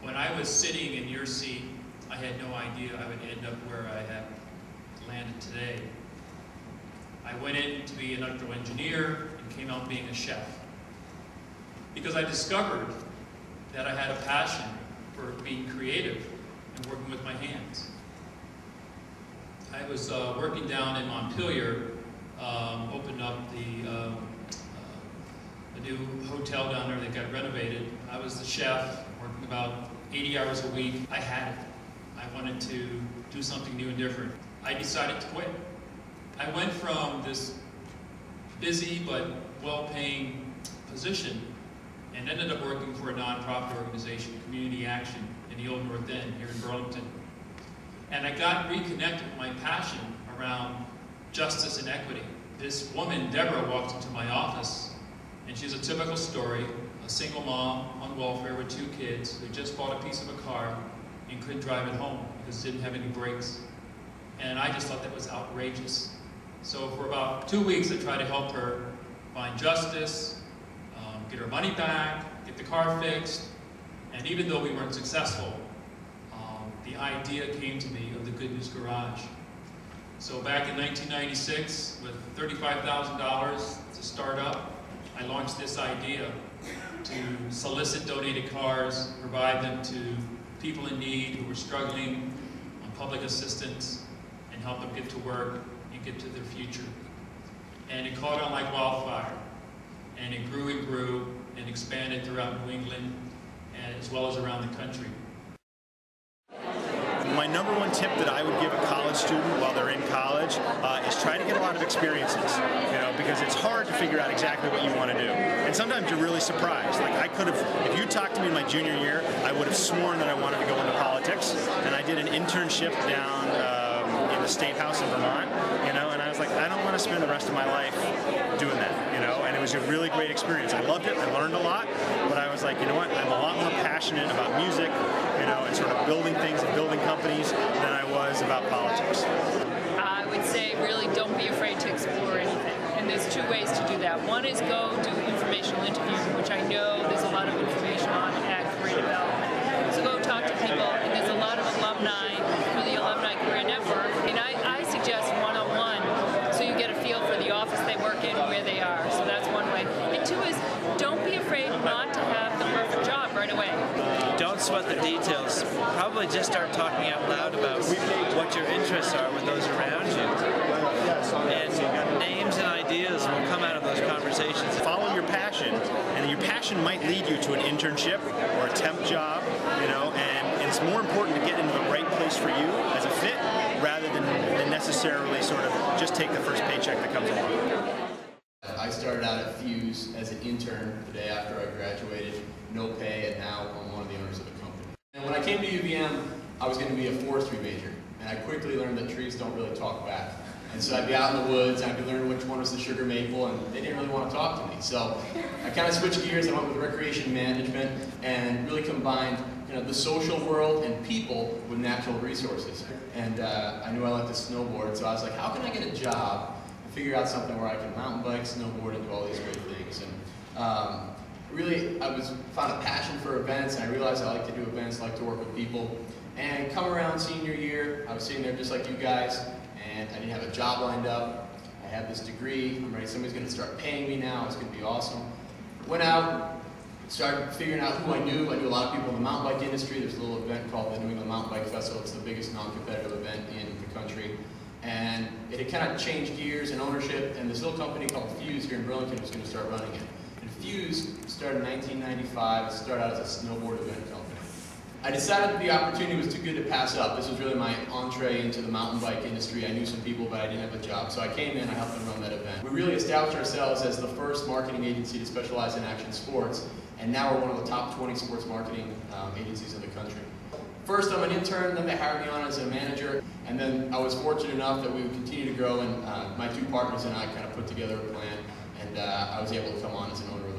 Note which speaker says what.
Speaker 1: When I was sitting in your seat, I had no idea I would end up where I have landed today. I went in to be an electrical engineer and came out being a chef, because I discovered that I had a passion for being creative and working with my hands. I was working down in Montpelier, opened up the new hotel down there that got renovated. I was the chef, working about 80 hours a week. I had it. I wanted to do something new and different. I decided to quit. I went from this busy but well-paying position and ended up working for a nonprofit organization, Community Action, in the Old North End here in Burlington. And I got reconnected with my passion around justice and equity. This woman, Deborah, walked into my office, and she's a typical story, a single mom on welfare with 2 kids who just bought a piece of a car and couldn't drive it home because it didn't have any brakes. And I just thought that was outrageous. So for about 2 weeks, I tried to help her find justice, get her money back, get the car fixed, and even though we weren't successful, the idea came to me of the Good News Garage. So back in 1996, with $35,000 to start up, I launched this idea to solicit donated cars, provide them to people in need who were struggling on public assistance, and help them get to work and get to their future. And it caught on like wildfire. And it grew and expanded throughout New England, as well as around the country.
Speaker 2: My number one tip that I would give a college student while they're in college is try to get a lot of experiences, because it's hard to figure out exactly what you want to do. And sometimes you're really surprised. Like I could have, if you talked to me in my junior year, I would have sworn that I wanted to go into politics. And I did an internship down in the State House in Vermont, and I was like, I don't want to spend the rest of my life doing that, and it was a really great experience. I loved it, I learned a lot, but I was like, you know what, I'm a lot more passionate about music, and sort of building things and building companies than I was about politics.
Speaker 3: I would say really don't be afraid to explore anything, and there's 2 ways to do that. One is go do informational interviews, which I know there's a lot of information on at Career Development. So go talk to people, and there's a lot of alumni through the Alumni Career Network, and I suggest one-on-one so you get a feel for the office they work in, where they are. So that's one way. And 2 is don't be afraid not to have the perfect job right away.
Speaker 4: Don't sweat the details. Probably just start talking out loud about what your interests are with those around you. And names and ideas will come out of those conversations.
Speaker 2: Follow your passion, and your passion might lead you to an internship or a temp job, and it's more important to get into the right place for you as a fit rather than necessarily sort of just take the first paycheck that comes along.
Speaker 5: I started out at Fuse as an intern the day after I graduated, no pay, and now I'm one of the owners of the company. And when I came to UVM, I was going to be a forestry major, and I quickly learned that trees don't really talk back. And so I'd be out in the woods, and I'd be learning which one was the sugar maple, and they didn't really want to talk to me. So I kind of switched gears. I went with recreation management and really combined the social world and people with natural resources. And I knew I liked to snowboard, so I was like, how can I get a job and figure out something where I can mountain bike, snowboard, and do all these great things? And really, I found a passion for events, and I realized I like to do events, like to work with people. And come around senior year, I was sitting there just like you guys, and I didn't have a job lined up. I have this degree. I'm ready. Somebody's going to start paying me now. It's going to be awesome. Went out, started figuring out who I knew. I knew a lot of people in the mountain bike industry. There's a little event called the New England Mountain Bike Festival. It's the biggest non-competitive event in the country. And it had kind of changed gears and ownership, and this little company called Fuse here in Burlington was going to start running it. And Fuse started in 1995. It started out as a snowboard event company. I decided that the opportunity was too good to pass up. This was really my entree into the mountain bike industry. I knew some people, but I didn't have a job. So I came in, I helped them run that event. We really established ourselves as the first marketing agency to specialize in action sports, and now we're one of the top 20 sports marketing agencies in the country. First, I'm an intern, then they hired me on as a manager, and then I was fortunate enough that we would continue to grow, and my 2 partners and I kind of put together a plan, and I was able to come on as an owner of